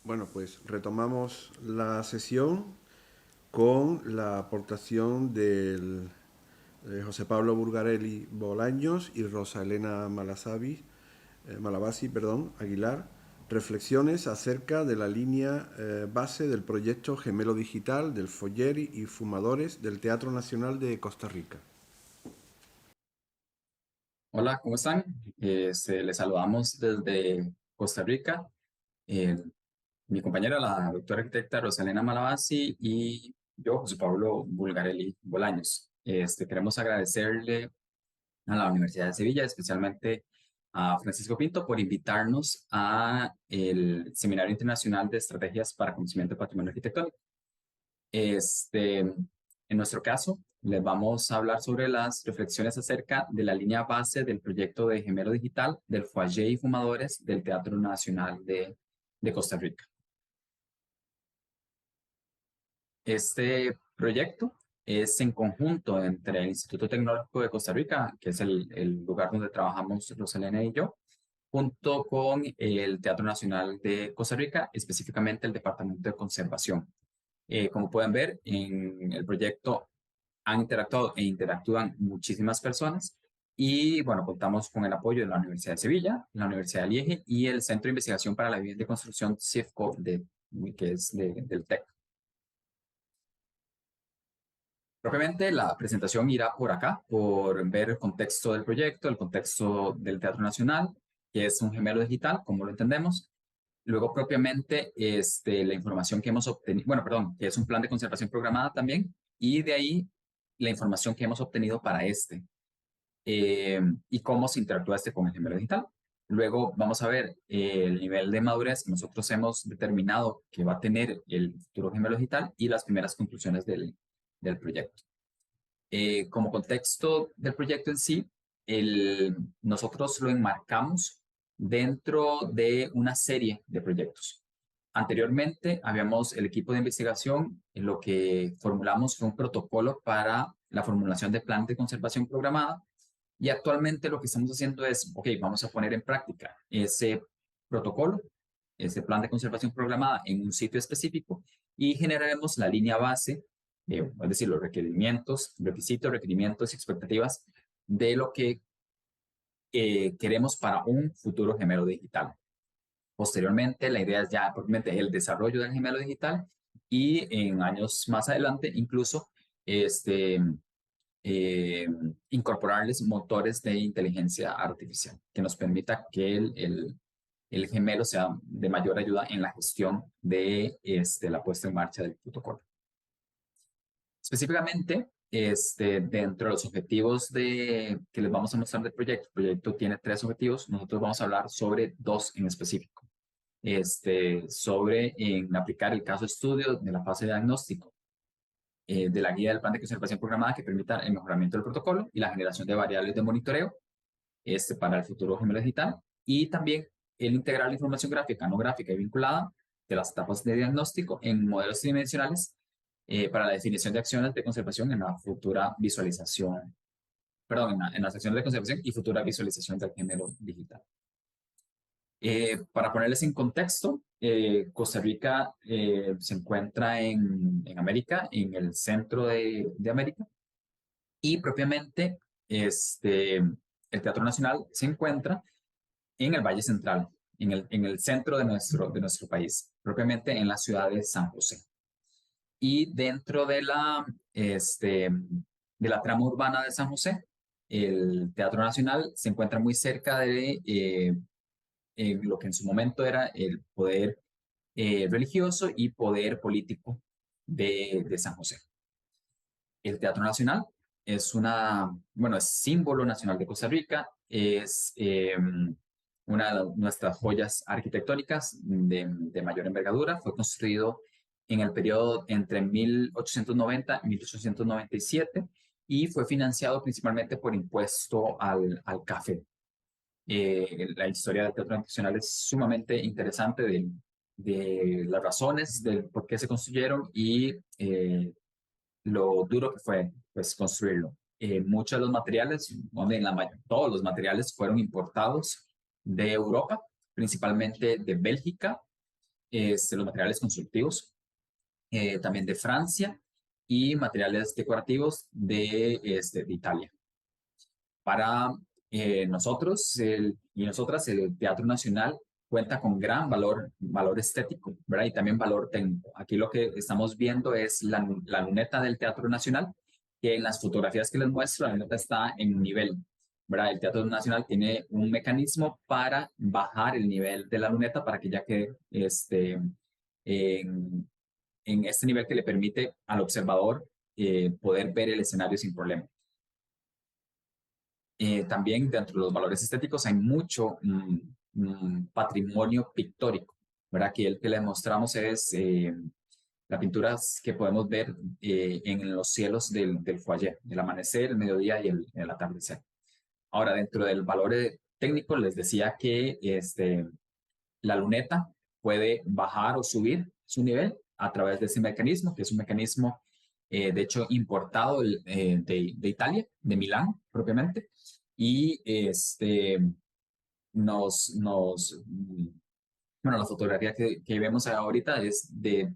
Bueno, pues retomamos la sesión con la aportación del José Pablo Burgarelli Bolaños y Rosa Elena Malabasi, Aguilar, reflexiones acerca de la línea base del proyecto Gemelo Digital del Foller y Fumadores del Teatro Nacional de Costa Rica. Hola, ¿cómo están? Les saludamos desde Costa Rica. Eh, Mi compañera, la doctora arquitecta Rosalena Malavasi y yo, José Pablo Bulgarelli Bolaños. Queremos agradecerle a la Universidad de Sevilla, especialmente a Francisco Pinto, por invitarnos a el Seminario Internacional de Estrategias para Conocimiento de Patrimonio Arquitectónico. En nuestro caso, les vamos a hablar sobre las reflexiones acerca de la línea base del proyecto de Gemelo Digital del Foyer y Fumadores del Teatro Nacional de Costa Rica. Este proyecto es en conjunto entre el Instituto Tecnológico de Costa Rica, que es el lugar donde trabajamos Rosalena y yo, junto con el Teatro Nacional de Costa Rica, específicamente el Departamento de Conservación. Como pueden ver, en el proyecto han interactuado e interactúan muchísimas personas y bueno, contamos con el apoyo de la Universidad de Sevilla, la Universidad de Liege y el Centro de Investigación para la Vivienda y Construcción CIFCO, que es del TEC. Propiamente la presentación irá por acá, por ver el contexto del proyecto, el contexto del Teatro Nacional, que es un gemelo digital, como lo entendemos. Luego propiamente la información que hemos obtenido, bueno, perdón, que es un plan de conservación programada también, y de ahí la información que hemos obtenido para y cómo se interactúa con el gemelo digital. Luego vamos a ver el nivel de madurez que nosotros hemos determinado que va a tener el futuro gemelo digital y las primeras conclusiones del proyecto. Como contexto del proyecto en sí, nosotros lo enmarcamos dentro de una serie de proyectos. Anteriormente, habíamos el equipo de investigación, en lo que formulamos fue un protocolo para la formulación de plan de conservación programada y actualmente lo que estamos haciendo es, ok, vamos a poner en práctica ese protocolo, ese plan de conservación programada en un sitio específico y generaremos la línea base, es decir, los requisitos, requerimientos y expectativas de lo que queremos para un futuro gemelo digital. Posteriormente, la idea es ya propiamente el desarrollo del gemelo digital y en años más adelante, incluso este, eh, incorporarles motores de inteligencia artificial que nos permita que el gemelo sea de mayor ayuda en la gestión de la puesta en marcha del protocolo. Específicamente, dentro de los objetivos que les vamos a mostrar del proyecto, el proyecto tiene 3 objetivos, nosotros vamos a hablar sobre 2 en específico. Sobre en aplicar el caso estudio de la fase de diagnóstico de la guía del plan de conservación programada que permita el mejoramiento del protocolo y la generación de variables de monitoreo para el futuro gemelo digital y también el integrar la información gráfica, no gráfica y vinculada de las etapas de diagnóstico en modelos tridimensionales para la definición de acciones de conservación en la futura visualización, perdón, en las acciones de conservación y futura visualización del gemelo digital. Para ponerles en contexto, Costa Rica se encuentra en América, en el centro de América, y propiamente el Teatro Nacional se encuentra en el Valle Central, en el centro de nuestro país, propiamente en la ciudad de San José. Y dentro de la trama urbana de San José, el Teatro Nacional se encuentra muy cerca de lo que en su momento era el poder religioso y poder político de San José. El Teatro Nacional es es símbolo nacional de Costa Rica, es una de nuestras joyas arquitectónicas de mayor envergadura. Fue construido en el periodo entre 1890 y 1897 y fue financiado principalmente por impuesto al café. La historia del Teatro Nacional es sumamente interesante de las razones del por qué se construyeron y lo duro que fue pues, construirlo. Muchos de los materiales, todos los materiales fueron importados de Europa, principalmente de Bélgica, los materiales constructivos, también de Francia, y materiales decorativos de Italia. Para nosotros y nosotras, el Teatro Nacional cuenta con gran valor estético, ¿verdad? Y también valor técnico. Aquí lo que estamos viendo es la luneta del Teatro Nacional, que en las fotografías que les muestro, la luneta está en nivel, ¿verdad? El Teatro Nacional tiene un mecanismo para bajar el nivel de la luneta para que ya quede en, en este nivel que le permite al observador poder ver el escenario sin problema. También dentro de los valores estéticos hay mucho patrimonio pictórico, ¿verdad? Aquí el que le mostramos es las pinturas que podemos ver en los cielos del foyer, el amanecer, el mediodía y el atardecer. Ahora, dentro del valor técnico, les decía que la luneta puede bajar o subir su nivel a través de ese mecanismo, que es un mecanismo, de hecho, importado de Italia, de Milán propiamente, y bueno, la fotografía que vemos ahorita es de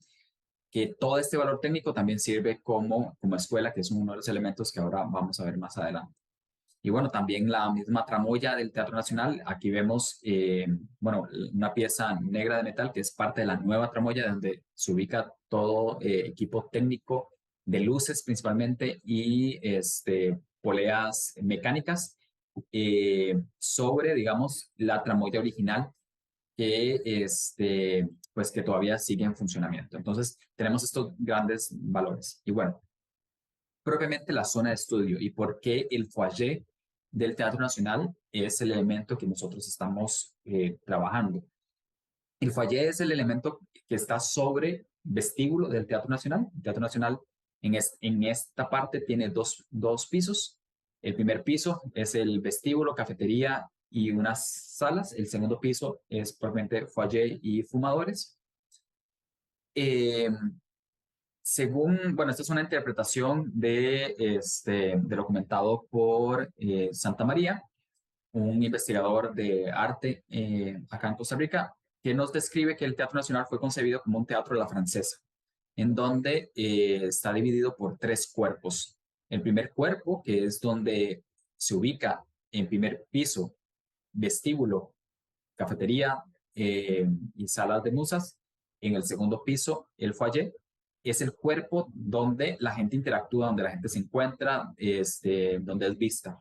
que todo este valor técnico también sirve como escuela, que es uno de los elementos que ahora vamos a ver más adelante. Y bueno, también la misma tramoya del Teatro Nacional. Aquí vemos, bueno, una pieza negra de metal que es parte de la nueva tramoya donde se ubica todo equipo técnico de luces principalmente y poleas mecánicas sobre, digamos, la tramoya original que, pues, que todavía sigue en funcionamiento. Entonces, tenemos estos grandes valores. Y bueno, propiamente la zona de estudio y por qué el foyer del Teatro Nacional es el elemento que nosotros estamos trabajando. El foyer es el elemento que está sobre vestíbulo del Teatro Nacional. El Teatro Nacional en esta parte tiene dos pisos. El primer piso es el vestíbulo, cafetería y unas salas. El segundo piso es propiamente foyer y fumadores. Eh, Según, bueno, esta es una interpretación de lo comentado por Santa María, un investigador de arte acá en Costa Rica, que nos describe que el Teatro Nacional fue concebido como un teatro de la francesa, en donde está dividido por tres cuerpos. El primer cuerpo, que es donde se ubica en primer piso, vestíbulo, cafetería y salas de musas. En el segundo piso, el foyer es el cuerpo donde la gente interactúa, donde la gente se encuentra, donde es vista.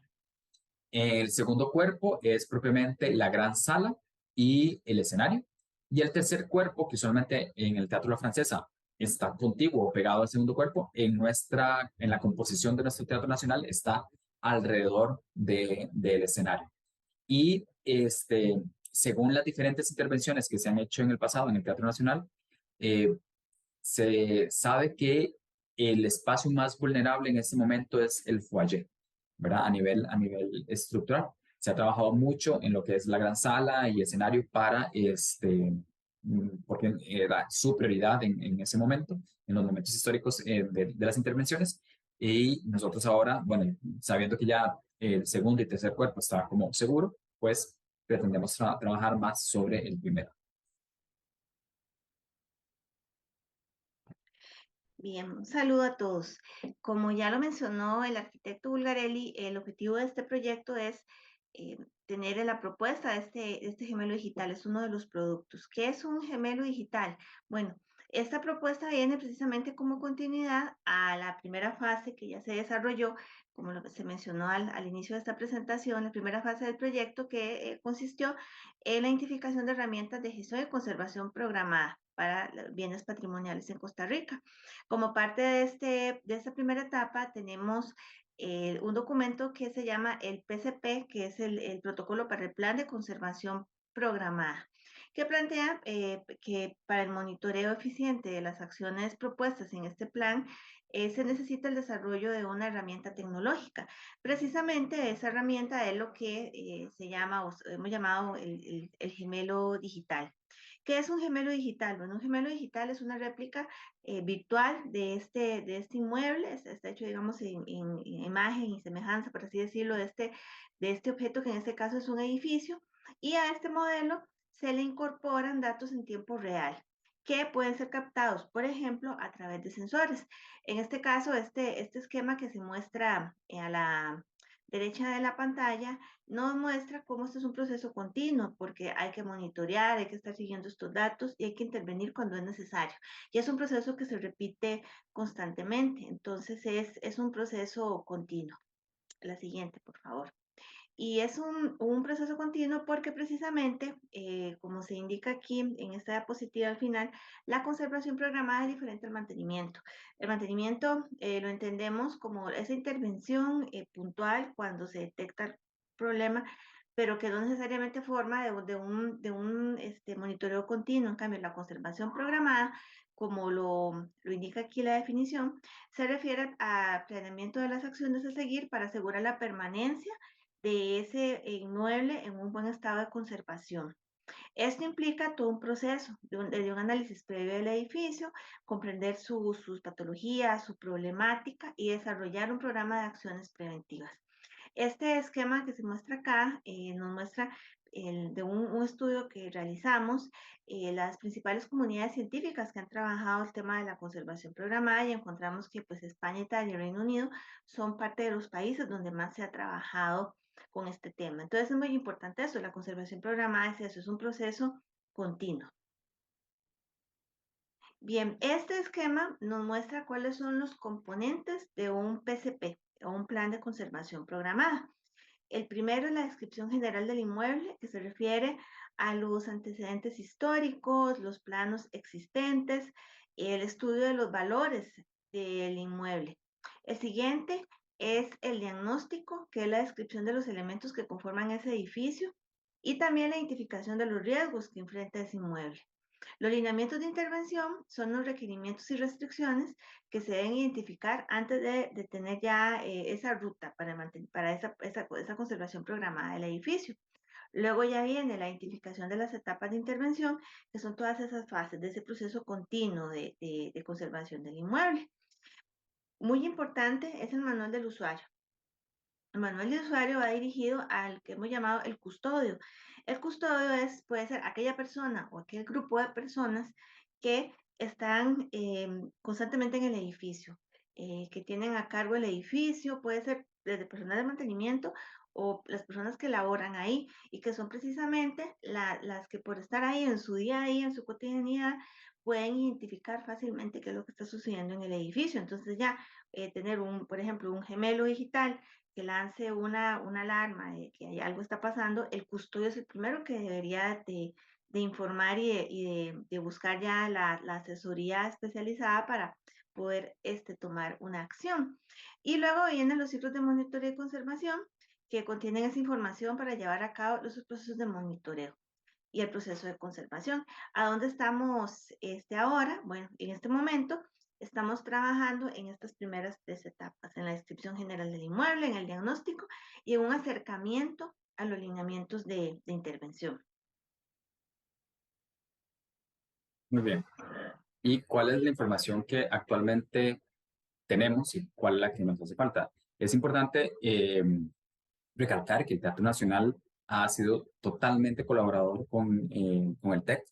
El segundo cuerpo es propiamente la gran sala y el escenario. Y el tercer cuerpo, que usualmente en el Teatro de la Francesa está contiguo o pegado al segundo cuerpo, en la composición de nuestro Teatro Nacional está alrededor del escenario. Y según las diferentes intervenciones que se han hecho en el pasado en el Teatro Nacional, eh, se sabe que el espacio más vulnerable en este momento es el foyer, ¿verdad? A nivel estructural. Se ha trabajado mucho en lo que es la gran sala y escenario para porque era su prioridad en ese momento, en los momentos históricos de las intervenciones. Y nosotros ahora, bueno, sabiendo que ya el segundo y tercer cuerpo está como seguro, pues pretendemos trabajar más sobre el primero. Bien, un saludo a todos. Como ya lo mencionó el arquitecto Bulgarelli, el objetivo de este proyecto es eh, tener la propuesta de este gemelo digital, es uno de los productos. ¿Qué es un gemelo digital? Bueno, esta propuesta viene precisamente como continuidad a la primera fase que ya se desarrolló, como lo que se mencionó al inicio de esta presentación, la primera fase del proyecto que consistió en la identificación de herramientas de gestión y conservación programada para bienes patrimoniales en Costa Rica. Como parte de esta primera etapa, tenemos un documento que se llama el PCP, que es el protocolo para el plan de conservación programada, que plantea que para el monitoreo eficiente de las acciones propuestas en este plan, se necesita el desarrollo de una herramienta tecnológica. Precisamente esa herramienta es lo que se llama, o hemos llamado el gemelo digital. ¿Qué es un gemelo digital? Bueno, un gemelo digital es una réplica virtual de este inmueble, está hecho, digamos, en imagen y semejanza, por así decirlo, de este objeto que en este caso es un edificio, y a este modelo se le incorporan datos en tiempo real. que pueden ser captados, por ejemplo, a través de sensores. En este caso, este esquema que se muestra a la derecha de la pantalla nos muestra cómo este es un proceso continuo, porque hay que monitorear, hay que estar siguiendo estos datos y hay que intervenir cuando es necesario. Y es un proceso que se repite constantemente, entonces es un proceso continuo. La siguiente, por favor. Y es un proceso continuo porque precisamente, como se indica aquí en esta diapositiva al final, la conservación programada es diferente al mantenimiento. El mantenimiento lo entendemos como esa intervención puntual cuando se detecta el problema, pero que no necesariamente forma de un monitoreo continuo. En cambio, la conservación programada, como lo indica aquí la definición, se refiere a planeamiento de las acciones a seguir para asegurar la permanencia de ese inmueble en un buen estado de conservación. Esto implica todo un proceso de un análisis previo del edificio, comprender sus patologías, su problemática y desarrollar un programa de acciones preventivas. Este esquema que se muestra acá nos muestra de un estudio que realizamos, las principales comunidades científicas que han trabajado el tema de la conservación programada, y encontramos que pues España, Italia y Reino Unido son parte de los países donde más se ha trabajado con este tema. Entonces es muy importante eso, la conservación programada es eso, es un proceso continuo. Bien, este esquema nos muestra cuáles son los componentes de un PCP o un plan de conservación programada. El primero es la descripción general del inmueble, que se refiere a los antecedentes históricos, los planos existentes, el estudio de los valores del inmueble. El siguiente es el diagnóstico, que es la descripción de los elementos que conforman ese edificio y también la identificación de los riesgos que enfrenta ese inmueble. Los lineamientos de intervención son los requerimientos y restricciones que se deben identificar antes de tener ya esa ruta para esa conservación programada del edificio. Luego ya viene la identificación de las etapas de intervención, que son todas esas fases de ese proceso continuo de conservación del inmueble. Muy importante es el manual del usuario. El manual de usuario va dirigido al que hemos llamado el custodio. El custodio puede ser aquella persona o aquel grupo de personas que están constantemente en el edificio, que tienen a cargo el edificio, puede ser desde personal de mantenimiento o las personas que laboran ahí y que son precisamente las que por estar ahí en su día a día, en su cotidianidad, pueden identificar fácilmente qué es lo que está sucediendo en el edificio. Entonces ya tener por ejemplo, un gemelo digital que lance una alarma de que algo está pasando, el custodio es el primero que debería de informar de buscar ya la asesoría especializada para poder tomar una acción. Y luego vienen los ciclos de monitoreo y conservación que contienen esa información para llevar a cabo los procesos de monitoreo y el proceso de conservación. ¿A dónde estamos ahora? Bueno, en este momento estamos trabajando en estas primeras 3 etapas, en la descripción general del inmueble, en el diagnóstico y en un acercamiento a los lineamientos de intervención. Muy bien. ¿Y cuál es la información que actualmente tenemos y cuál es la que nos hace falta? Es importante recalcar que el Teatro Nacional ha sido totalmente colaborador con el TEC,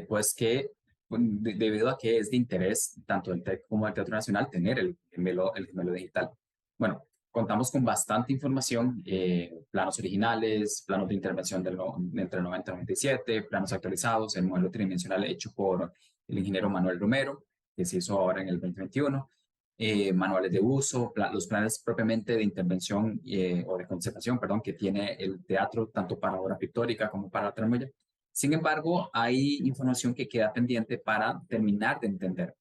pues que debido a que es de interés tanto del TEC como del Teatro Nacional tener el gemelo digital. Bueno, contamos con bastante información, planos originales, planos de intervención entre el 90 y 97, planos actualizados, el modelo tridimensional hecho por el ingeniero Manuel Romero, que se hizo ahora en el 2021, manuales de uso, los planes propiamente de intervención o de conservación, perdón, que tiene el teatro tanto para obra pictórica como para tramoya. Sin embargo, hay información que queda pendiente para terminar de entender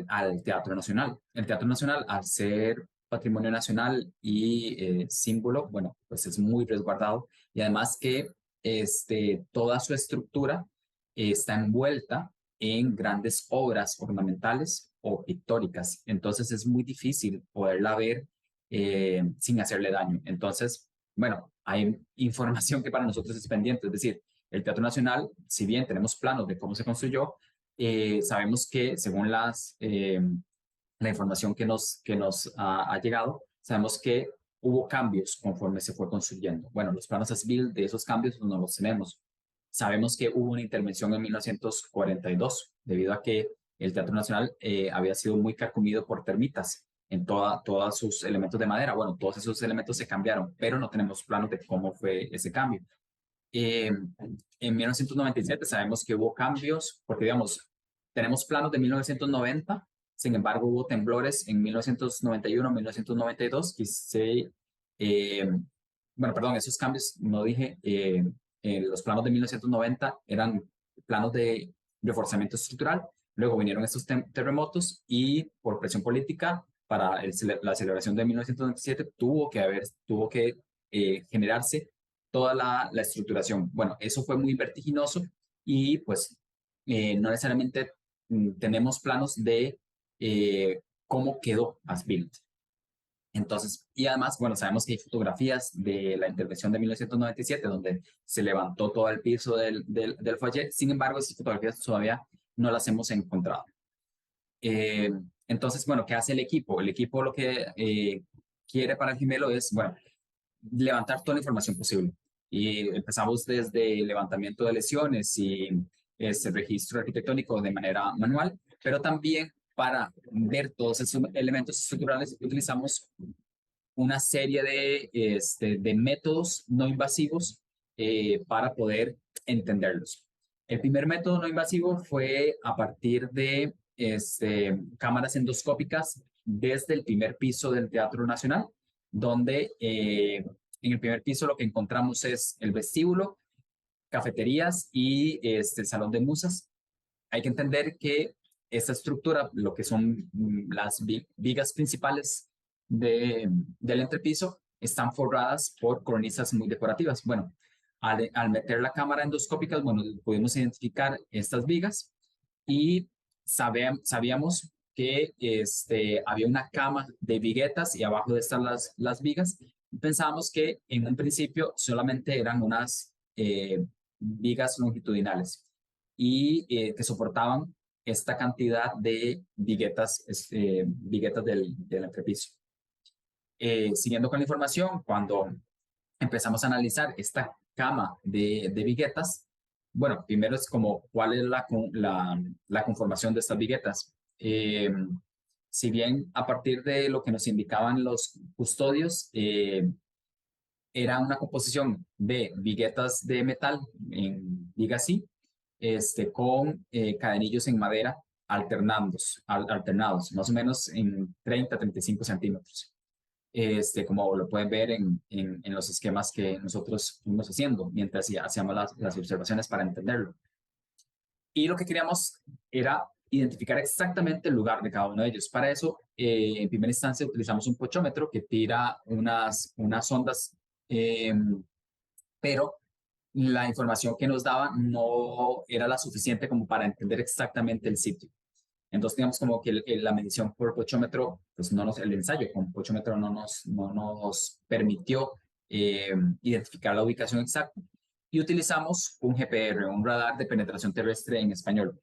al Teatro Nacional. El Teatro Nacional, al ser patrimonio nacional y símbolo, bueno, pues es muy resguardado y además que toda su estructura está envuelta en grandes obras ornamentales o pictóricas. Entonces es muy difícil poderla ver sin hacerle daño. Entonces, bueno, hay información que para nosotros es pendiente, es decir, el Teatro Nacional, si bien tenemos planos de cómo se construyó, sabemos que según la información que nos ha llegado, sabemos que hubo cambios conforme se fue construyendo. Bueno, los planos a civil de esos cambios no los tenemos. Sabemos que hubo una intervención en 1942, debido a que el Teatro Nacional había sido muy carcomido por termitas en todos sus elementos de madera. Bueno, todos esos elementos se cambiaron, pero no tenemos planos de cómo fue ese cambio. En 1997 sabemos que hubo cambios, porque digamos, tenemos planos de 1990, sin embargo hubo temblores en 1991, 1992, y bueno, perdón, esos cambios, no dije, los planos de 1990 eran planos de reforzamiento estructural, luego vinieron estos terremotos y por presión política para la celebración de 1997 tuvo que generarse toda la estructuración. Bueno, eso fue muy vertiginoso y pues no necesariamente tenemos planos de cómo quedó as built. Entonces, y además, bueno, sabemos que hay fotografías de la intervención de 1997 donde se levantó todo el piso del foyer. Sin embargo, esas fotografías todavía no las hemos encontrado. Entonces, bueno, ¿qué hace el equipo? El equipo lo que quiere para el gemelo es, bueno, levantar toda la información posible. Y empezamos desde el levantamiento de lesiones y registro arquitectónico de manera manual, pero también para ver todos esos elementos estructurales utilizamos una serie de métodos no invasivos para poder entenderlos. El primer método no invasivo fue a partir de cámaras endoscópicas desde el primer piso del Teatro Nacional, donde en el primer piso lo que encontramos es el vestíbulo, cafeterías y el salón de musas. Hay que entender que esta estructura, lo que son las vigas principales del entrepiso, están forradas por cornisas muy decorativas. Bueno, al meter la cámara endoscópica, bueno, pudimos identificar estas vigas y sabíamos que había una cama de viguetas y abajo de estas las vigas. Pensábamos que en un principio solamente eran unas vigas longitudinales y que soportaban esta cantidad de viguetas del entrepiso. Siguiendo con la información, cuando empezamos a analizar esta cama de viguetas, bueno, primero es como cuál es la conformación de estas viguetas. Si bien a partir de lo que nos indicaban los custodios, era una composición de viguetas de metal en vigas sí, con cadenillos en madera alternados, más o menos en 30-35 centímetros. Como lo pueden ver en los esquemas que nosotros fuimos haciendo mientras hacíamos las observaciones para entenderlo. Y lo que queríamos era identificar exactamente el lugar de cada uno de ellos. Para eso, en primera instancia, utilizamos un pochómetro que tira unas ondas, pero la información que nos daba no era la suficiente como para entender exactamente el sitio. Entonces, digamos como que la medición por pochómetro, pues el ensayo con pochómetro no nos permitió identificar la ubicación exacta. Y utilizamos un GPR, un radar de penetración terrestre en español.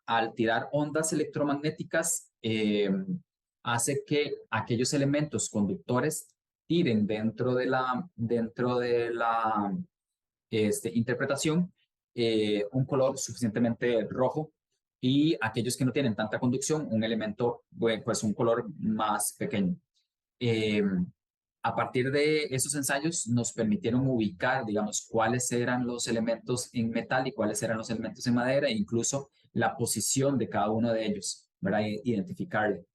Al tirar ondas electromagnéticas, hace que aquellos elementos conductores tiren dentro de la interpretación un color suficientemente rojo, y aquellos que no tienen tanta conducción, un elemento, pues un color más pequeño. A partir de esos ensayos nos permitieron ubicar, digamos, cuáles eran los elementos en metal y cuáles eran los elementos en madera, e incluso la posición de cada uno de ellos, ¿verdad? Identificarle.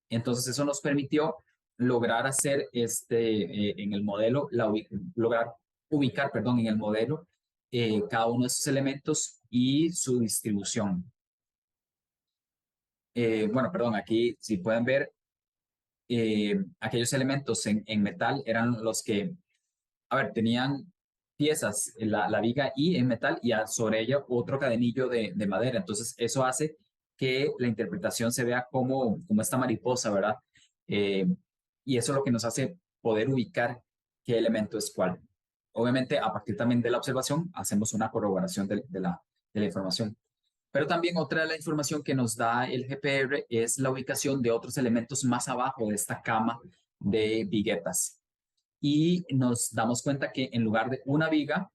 Entonces eso nos permitió lograr hacer en el modelo, lograr ubicar, perdón, en el modelo cada uno de esos elementos y su distribución. Bueno, perdón, aquí si pueden ver, aquellos elementos en metal eran los que, a ver, tenían piezas, la viga y en metal, y sobre ella otro cadenillo de madera. Entonces eso hace que la interpretación se vea como esta mariposa, ¿verdad? Y eso es lo que nos hace poder ubicar qué elemento es cuál. Obviamente, a partir también de la observación, hacemos una corroboración de la información. Pero también otra de la información que nos da el GPR es la ubicación de otros elementos más abajo de esta cama de viguetas. Y nos damos cuenta que en lugar de una viga,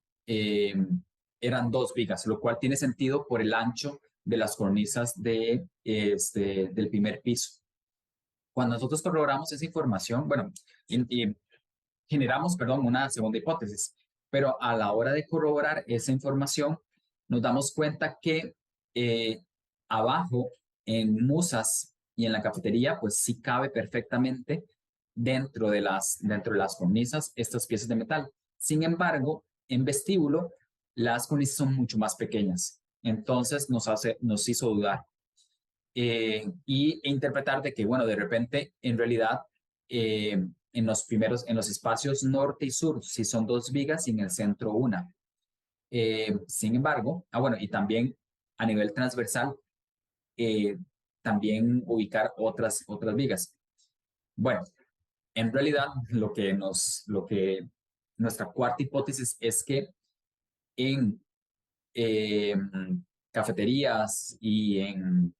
eran 2 vigas, lo cual tiene sentido por el ancho de las cornisas del primer piso. Cuando nosotros corroboramos esa información, bueno, y generamos, perdón, una segunda hipótesis, pero a la hora de corroborar esa información, nos damos cuenta que abajo, en musas y en la cafetería, pues sí cabe perfectamente dentro de las cornisas estas piezas de metal. Sin embargo, en vestíbulo, las cornisas son mucho más pequeñas. Entonces nos hizo dudar e interpretar de que, bueno, de repente, en realidad, en los espacios norte y sur, sí son 2 vigas y en el centro una. Sin embargo, bueno, y también a nivel transversal, también ubicar otras vigas. Bueno, en realidad, nuestra cuarta hipótesis es que en cafeterías y en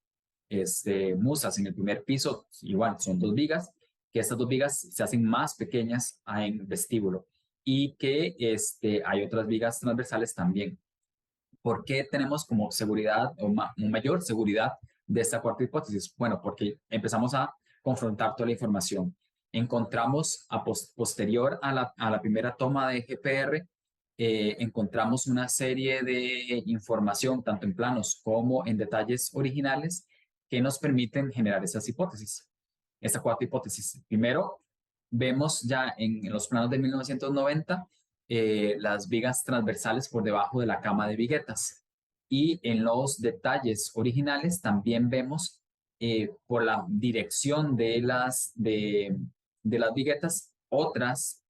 musas en el primer piso, igual son 2 vigas, que estas 2 vigas se hacen más pequeñas en vestíbulo y que hay otras vigas transversales también. ¿Por qué tenemos como seguridad o mayor seguridad de esta cuarta hipótesis? Bueno, porque empezamos a confrontar toda la información. Encontramos posterior a la primera toma de GPR, encontramos una serie de información, tanto en planos como en detalles originales, que nos permiten generar esas hipótesis. Esta cuarta hipótesis. Primero, vemos ya en los planos de 1990 las vigas transversales por debajo de la cama de viguetas. Y en los detalles originales también vemos por la dirección de las viguetas otras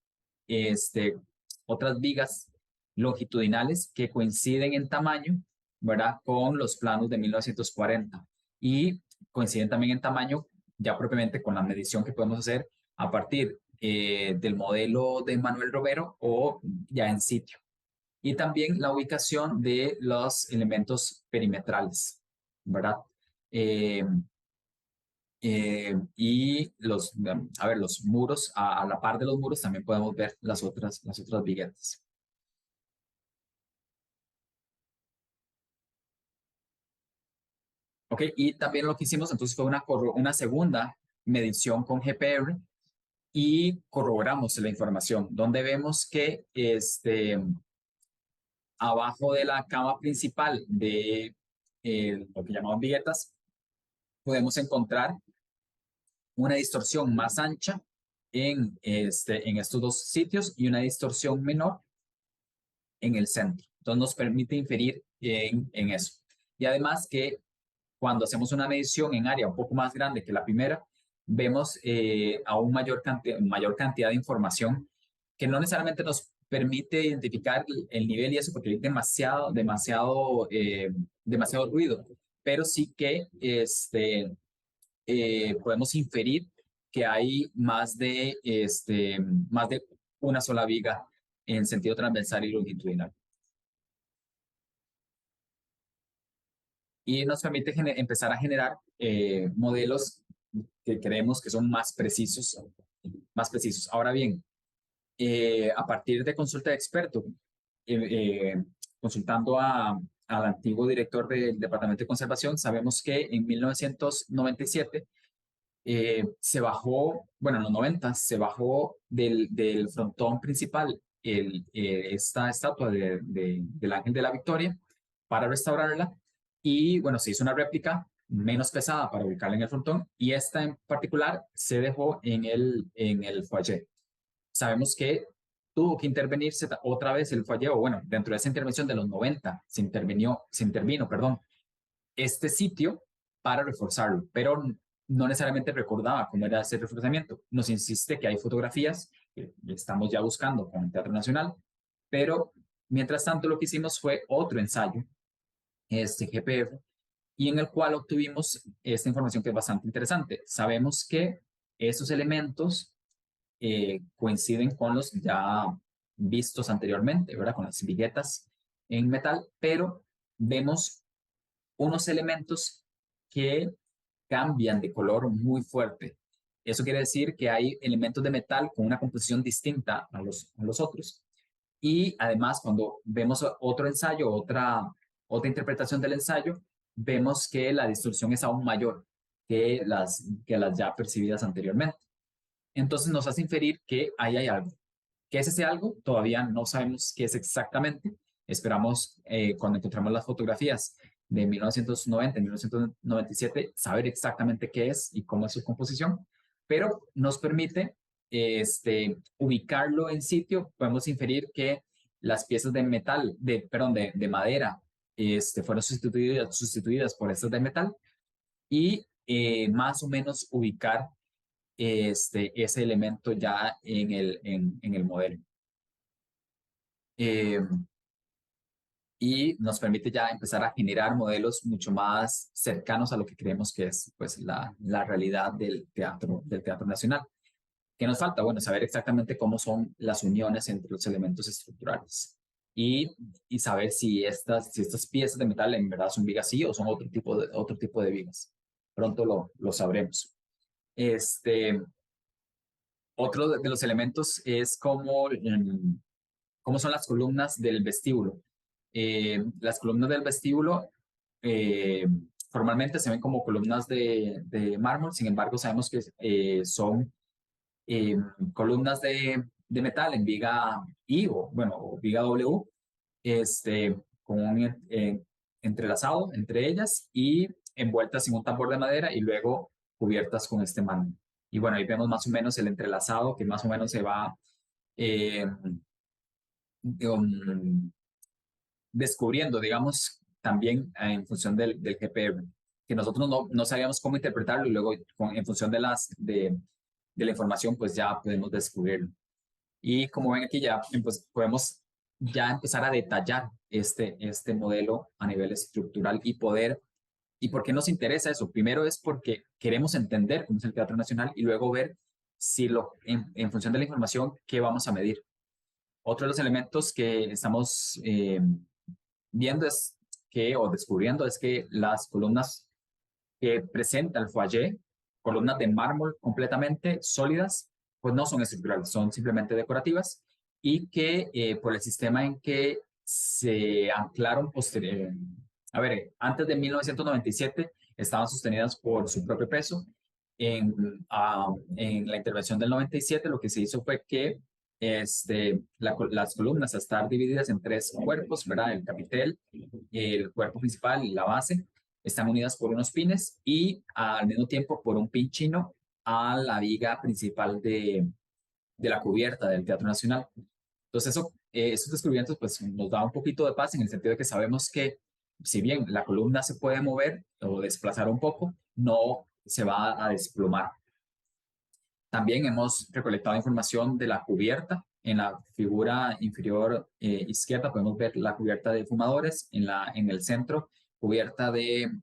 vigas longitudinales que coinciden en tamaño, ¿verdad? Con los planos de 1940 y coinciden también en tamaño ya propiamente con la medición que podemos hacer a partir del modelo de Manuel Romero o ya en sitio. Y también la ubicación de los elementos perimetrales, ¿verdad? Y los muros, a la par de los muros también podemos ver las otras viguetas. Ok, y también lo que hicimos entonces fue una segunda medición con GPR y corroboramos la información, donde vemos que abajo de la cama principal de lo que llamamos viguetas, podemos encontrar una distorsión más ancha en estos 2 sitios y una distorsión menor en el centro. Entonces nos permite inferir en eso. Y además que cuando hacemos una medición en área un poco más grande que la primera, vemos aún mayor cantidad de información que no necesariamente nos permite identificar el nivel y eso porque hay demasiado ruido, pero sí que podemos inferir que hay más de una sola viga en sentido transversal y longitudinal. Y nos permite empezar a generar modelos que creemos que son más precisos. Ahora bien, a partir de consulta de experto, consultando al antiguo director del Departamento de Conservación, sabemos que en 1997 se bajó, bueno, en los 90 se bajó del frontón principal esta estatua del Ángel de la Victoria para restaurarla y, bueno, se hizo una réplica menos pesada para ubicarla en el frontón y esta en particular se dejó en el foyer. Sabemos que tuvo que intervenirse otra vez el foyer, o bueno, dentro de esa intervención de los 90 se intervino, este sitio para reforzarlo, pero no necesariamente recordaba cómo era ese reforzamiento. Nos insiste que hay fotografías que estamos ya buscando con el Teatro Nacional, pero mientras tanto lo que hicimos fue otro ensayo, GPR, y en el cual obtuvimos esta información que es bastante interesante. Sabemos que esos elementos coinciden con los ya vistos anteriormente, ¿verdad? Con las viguetas en metal, pero vemos unos elementos que cambian de color muy fuerte. Eso quiere decir que hay elementos de metal con una composición distinta a los otros. Y además, cuando vemos otro ensayo, otra interpretación del ensayo, vemos que la distorsión es aún mayor que las ya percibidas anteriormente. Entonces nos hace inferir que ahí hay algo. ¿Qué es ese algo? Todavía no sabemos qué es exactamente. Esperamos, cuando encontramos las fotografías de 1990, 1997, saber exactamente qué es y cómo es su composición, pero nos permite ubicarlo en sitio. Podemos inferir que las piezas de metal, de madera, fueron sustituidas por estas de metal y más o menos ubicar ese elemento ya en el modelo. Y nos permite ya empezar a generar modelos mucho más cercanos a lo que creemos que es, pues, la realidad del teatro nacional. ¿Qué nos falta? Bueno, saber exactamente cómo son las uniones entre los elementos estructurales y saber si estas piezas de metal en verdad son vigas sí o son otro tipo de vigas. Pronto lo sabremos. Otro de los elementos es cómo son las columnas del vestíbulo. Las columnas del vestíbulo formalmente se ven como columnas de mármol, sin embargo sabemos que son columnas de metal en viga I o viga W, con un entrelazado entre ellas y envueltas en un tambor de madera y luego cubiertas con este mármol. Y bueno, ahí vemos más o menos el entrelazado que más o menos se va descubriendo, digamos, también en función del GPR, que nosotros no sabíamos cómo interpretarlo y luego en función de la información, pues ya podemos descubrirlo. Y como ven aquí ya pues, podemos ya empezar a detallar este modelo a nivel estructural y ¿por qué nos interesa eso? Primero es porque queremos entender cómo es el Teatro Nacional y luego ver si en función de la información, qué vamos a medir. Otro de los elementos que estamos viendo o descubriendo es que las columnas que presenta el foyer, columnas de mármol completamente sólidas, pues no son estructurales, son simplemente decorativas y que por el sistema en que se anclaron antes de 1997 estaban sostenidas por su propio peso. En la intervención del 97 lo que se hizo fue que las columnas, a estar divididas en tres cuerpos, ¿verdad? El capitel, el cuerpo principal y la base, están unidas por unos pines y al mismo tiempo por un pin chino a la viga principal de la cubierta del Teatro Nacional. Entonces, esos descubrimientos pues, nos da un poquito de paz en el sentido de que sabemos que si bien la columna se puede mover o desplazar un poco, no se va a desplomar. También hemos recolectado información de la cubierta. En la figura inferior izquierda podemos ver la cubierta de fumadores, en el centro, cubierta del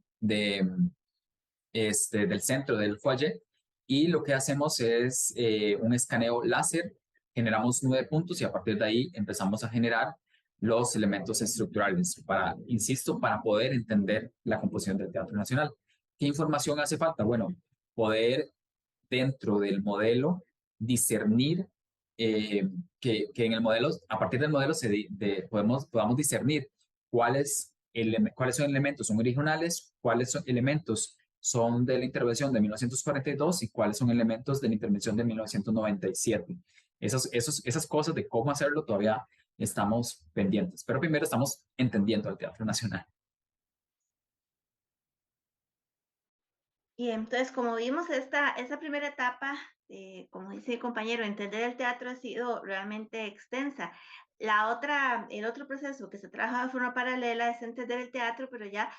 centro del foyer. Y lo que hacemos es un escaneo láser, generamos 9 puntos y a partir de ahí empezamos a generar los elementos estructurales insisto, para poder entender la composición del Teatro Nacional. ¿Qué información hace falta? Bueno, poder dentro del modelo discernir que en el modelo, a partir del modelo podamos discernir cuáles son elementos son originales, cuáles son elementos son de la intervención de 1942 y cuáles son elementos de la intervención de 1997. Esas cosas de cómo hacerlo todavía estamos pendientes, pero primero estamos entendiendo el Teatro Nacional. Y entonces, como vimos esa primera etapa, como dice el compañero, entender el teatro ha sido realmente extensa. El otro proceso que se trabaja de forma paralela es entender el teatro, pero ya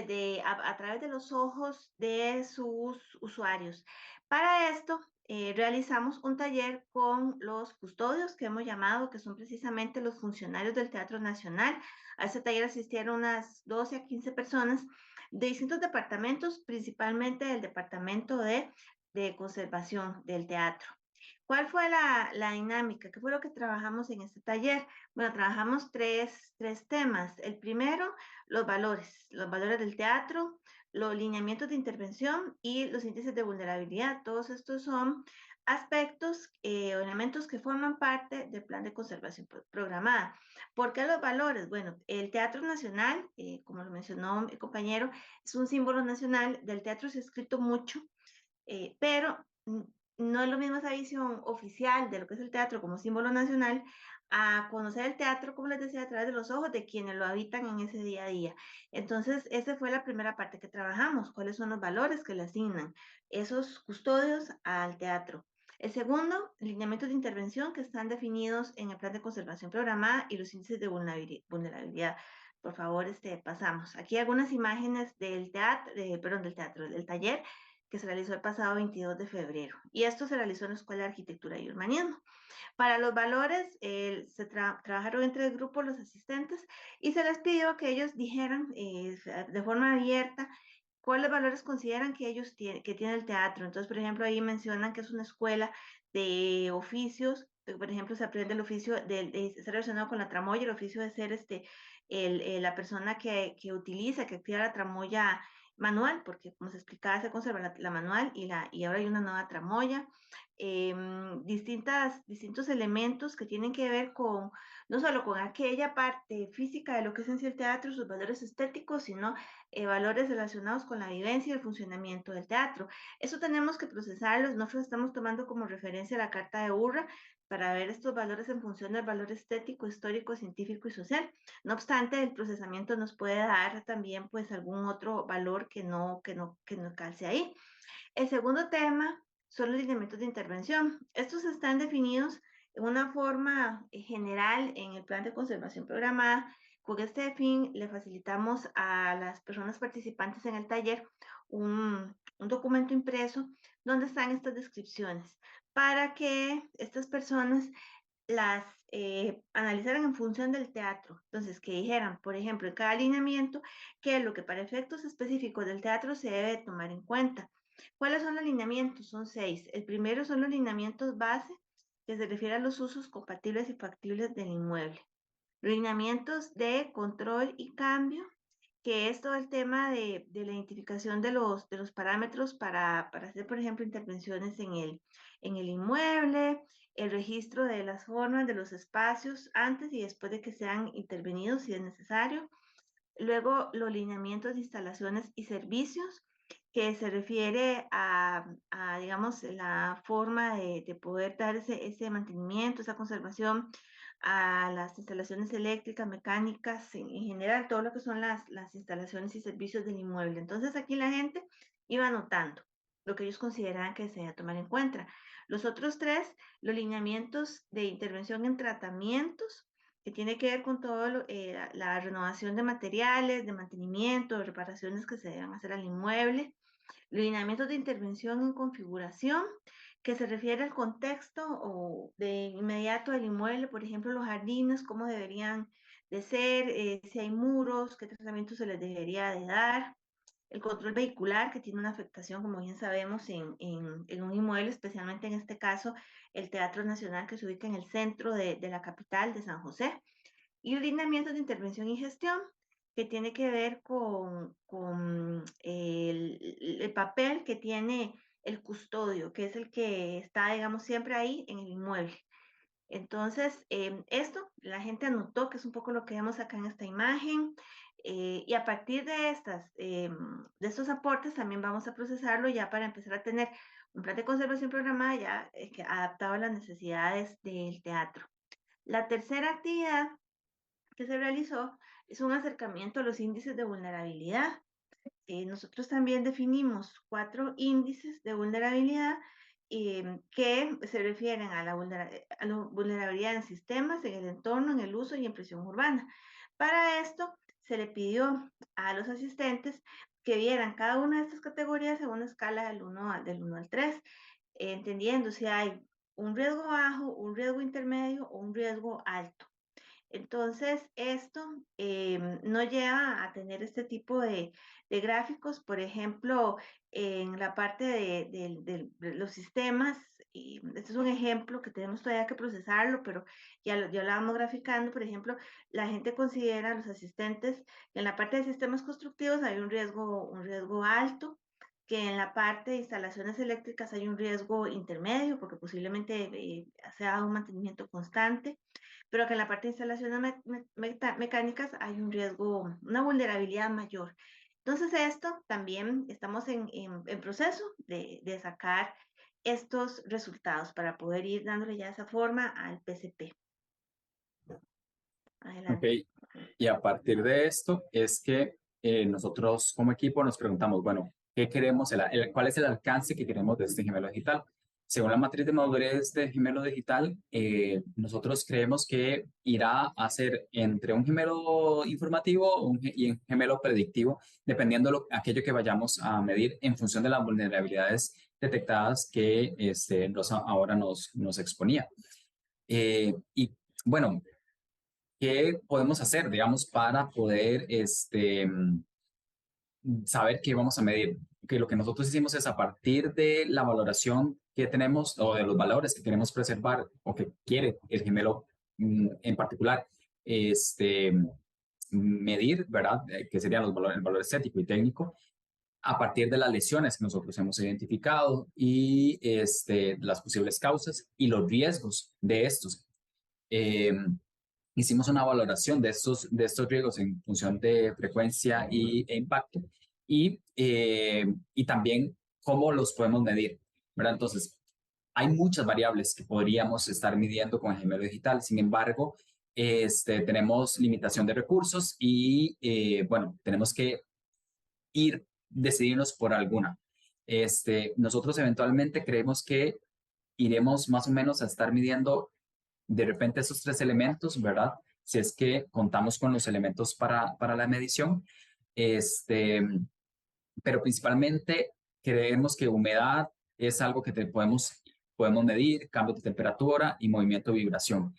a través de los ojos de sus usuarios. Para esto, realizamos un taller con los custodios que hemos llamado, que son precisamente los funcionarios del Teatro Nacional. A ese taller asistieron unas 12 a 15 personas de distintos departamentos, principalmente del departamento de conservación del teatro. ¿Cuál fue la dinámica? ¿Qué fue lo que trabajamos en este taller? Bueno, trabajamos tres temas. El primero, los valores del teatro, los lineamientos de intervención y los índices de vulnerabilidad. Todos estos son aspectos o elementos que forman parte del plan de conservación programada. ¿Por qué los valores? Bueno, el Teatro Nacional, como lo mencionó mi compañero, es un símbolo nacional. Del teatro se ha escrito mucho, pero no es lo mismo esa visión oficial de lo que es el teatro como símbolo nacional a conocer el teatro, como les decía, a través de los ojos de quienes lo habitan en ese día a día. Entonces, esa fue la primera parte que trabajamos, cuáles son los valores que le asignan esos custodios al teatro. El segundo, lineamientos de intervención que están definidos en el plan de conservación programada y los índices de vulnerabilidad. Por favor, pasamos. Aquí algunas imágenes del del taller que se realizó el pasado 22 de febrero. Y esto se realizó en la Escuela de Arquitectura y Urbanismo. Para los valores, trabajaron entre el grupo los asistentes y se les pidió que ellos dijeran de forma abierta cuáles valores consideran que ellos que tiene el teatro. Entonces, por ejemplo, ahí mencionan que es una escuela de oficios. Por ejemplo, se aprende el oficio de estar relacionado con la tramoya, el oficio de ser la persona que utiliza, que activa la tramoya manual, porque como se explicaba, se conserva la manual y ahora hay una nueva tramoya. Distintos elementos que tienen que ver con, no solo con aquella parte física de lo que es en sí el teatro, sus valores estéticos, sino valores relacionados con la vivencia y el funcionamiento del teatro. Eso tenemos que procesarlos. Nosotros estamos tomando como referencia la Carta de Urra para ver estos valores en función del valor estético, histórico, científico y social. No obstante, el procesamiento nos puede dar también pues algún otro valor que no calce ahí. El segundo tema son los lineamientos de intervención. Estos están definidos en una forma general en el plan de conservación programada. Con este fin, le facilitamos a las personas participantes en el taller un documento impreso donde están estas descripciones para que estas personas las analizaran en función del teatro. Entonces, que dijeran, por ejemplo, en cada alineamiento, qué es lo que para efectos específicos del teatro se debe tomar en cuenta. ¿Cuáles son los lineamientos? Son 6. El primero son los lineamientos base, que se refiere a los usos compatibles y factibles del inmueble. Lineamientos de control y cambio, que es todo el tema de la identificación de los parámetros para hacer, por ejemplo, intervenciones en el inmueble, el registro de las formas de los espacios antes y después de que sean intervenidos si es necesario. Luego, los lineamientos de instalaciones y servicios, que se refiere digamos, la forma de poder dar ese mantenimiento, esa conservación a las instalaciones eléctricas, mecánicas, en general, todo lo que son las instalaciones y servicios del inmueble. Entonces, aquí la gente iba anotando lo que ellos consideraban que se debe tomar en cuenta. Los otros tres, los lineamientos de intervención en tratamientos, que tiene que ver con todo la renovación de materiales, de mantenimiento, de reparaciones que se deben hacer al inmueble, lineamientos de intervención en configuración, que se refiere al contexto o de inmediato del inmueble, por ejemplo, los jardines, cómo deberían de ser, si hay muros, qué tratamiento se les debería de dar, el control vehicular, que tiene una afectación, como bien sabemos, en un inmueble, especialmente en este caso, el Teatro Nacional, que se ubica en el centro de la capital de San José, y lineamientos de intervención y gestión, que tiene que ver con el papel que tiene el custodio, que es el que está, digamos, siempre ahí en el inmueble. Entonces, esto la gente anotó, que es un poco lo que vemos acá en esta imagen, y a partir de de estos aportes también vamos a procesarlo ya para empezar a tener un plan de conservación programada ya adaptado a las necesidades del teatro. La tercera actividad que se realizó es un acercamiento a los índices de vulnerabilidad. Nosotros también definimos 4 índices de vulnerabilidad que se refieren a la vulnerabilidad en sistemas, en el entorno, en el uso y en presión urbana. Para esto se le pidió a los asistentes que vieran cada una de estas categorías en una escala del 1 al 3, entendiendo si hay un riesgo bajo, un riesgo intermedio o un riesgo alto. Entonces, esto no lleva a tener este tipo de gráficos. Por ejemplo, en la parte de los sistemas, y este es un ejemplo que tenemos todavía que procesarlo, pero ya lo vamos graficando. Por ejemplo, la gente considera, los asistentes, que en la parte de sistemas constructivos hay un riesgo alto, que en la parte de instalaciones eléctricas hay un riesgo intermedio, porque posiblemente se haga un mantenimiento constante, pero que en la parte de instalaciones mecánicas hay un riesgo, una vulnerabilidad mayor. Entonces, esto también estamos en proceso de sacar estos resultados para poder ir dándole ya esa forma al PCP. Ok, Adelante. y a partir de esto es que nosotros como equipo nos preguntamos, bueno, ¿qué queremos? ¿Cuál es el alcance que queremos de este gemelo digital? Según la matriz de madurez del gemelo digital, nosotros creemos que irá a ser entre un gemelo informativo y un gemelo predictivo, dependiendo de aquello que vayamos a medir en función de las vulnerabilidades detectadas que Rosa ahora nos exponía. Y bueno, ¿qué podemos hacer, digamos, para poder saber qué vamos a medir? Que lo que nosotros hicimos es a partir de la valoración que tenemos o de los valores que queremos preservar o que quiere el gemelo en particular, medir, ¿verdad? Que serían los valores, el valor estético y técnico, a partir de las lesiones que nosotros hemos identificado y las posibles causas y los riesgos de estos. Hicimos una valoración de estos riesgos en función de frecuencia e impacto y también cómo los podemos medir, ¿verdad? Entonces, hay muchas variables que podríamos estar midiendo con el gemelo digital. Sin embargo, tenemos limitación de recursos y, bueno, tenemos que decidirnos por alguna. Nosotros eventualmente creemos que iremos más o menos a estar midiendo de repente esos 3 elementos, ¿verdad? Si es que contamos con los elementos para la medición. Pero principalmente creemos que humedad es algo que podemos medir, cambio de temperatura y movimiento de vibración.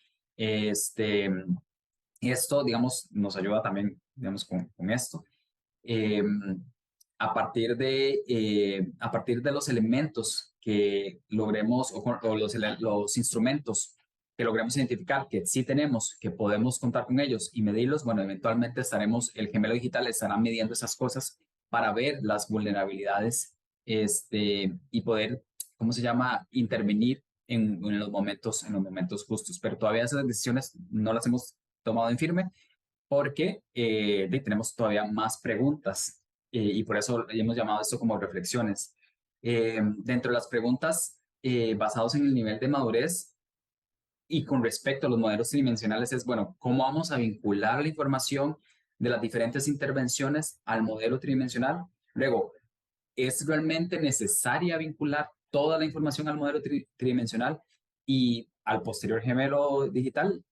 Esto, digamos, nos ayuda también, digamos, con esto. Eh, a partir de los elementos que logremos o los instrumentos que logremos identificar que sí tenemos, que podemos contar con ellos y medirlos, bueno, eventualmente el gemelo digital estará midiendo esas cosas para ver las vulnerabilidades y poder, ¿cómo se llama?, intervenir en los momentos justos. Pero todavía esas decisiones no las hemos tomado en firme porque tenemos todavía más preguntas y por eso hemos llamado esto como reflexiones. Dentro de las preguntas basadas en el nivel de madurez y con respecto a los modelos tridimensionales es, bueno, ¿cómo vamos a vincular la información de las diferentes intervenciones al modelo tridimensional? Luego, ¿es realmente necesaria vincular toda la información al modelo tridimensional y al posterior gemelo digital?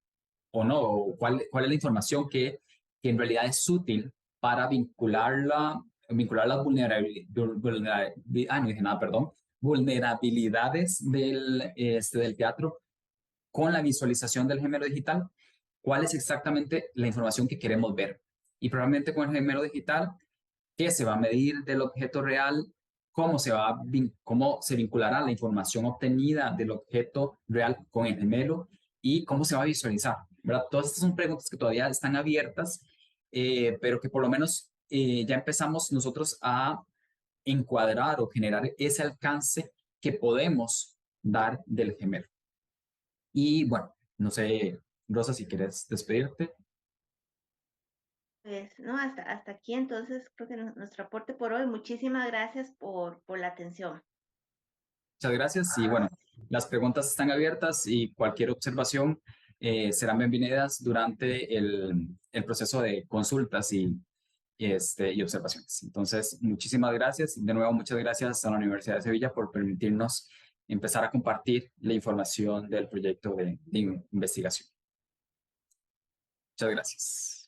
¿O no? ¿Cuál es la información que en realidad es útil para vincular las vulnerabilidades del teatro con la visualización del gemelo digital? ¿Cuál es exactamente la información que queremos ver? Y probablemente con el gemelo digital, ¿qué se va a medir del objeto real? ¿Cómo se vinculará la información obtenida del objeto real con el gemelo? ¿Y cómo se va a visualizar? ¿Verdad? Todas estas son preguntas que todavía están abiertas, pero que por lo menos ya empezamos nosotros a encuadrar o generar ese alcance que podemos dar del gemelo. Y bueno, no sé, Rosa, si quieres despedirte. Pues, no, hasta aquí entonces creo que nuestro aporte por hoy. Muchísimas gracias por la atención. Muchas gracias y bueno, las preguntas están abiertas y cualquier observación serán bienvenidas durante el proceso de consultas y observaciones. Entonces, muchísimas gracias. De nuevo, muchas gracias a la Universidad de Sevilla por permitirnos empezar a compartir la información del proyecto de investigación. Muchas gracias.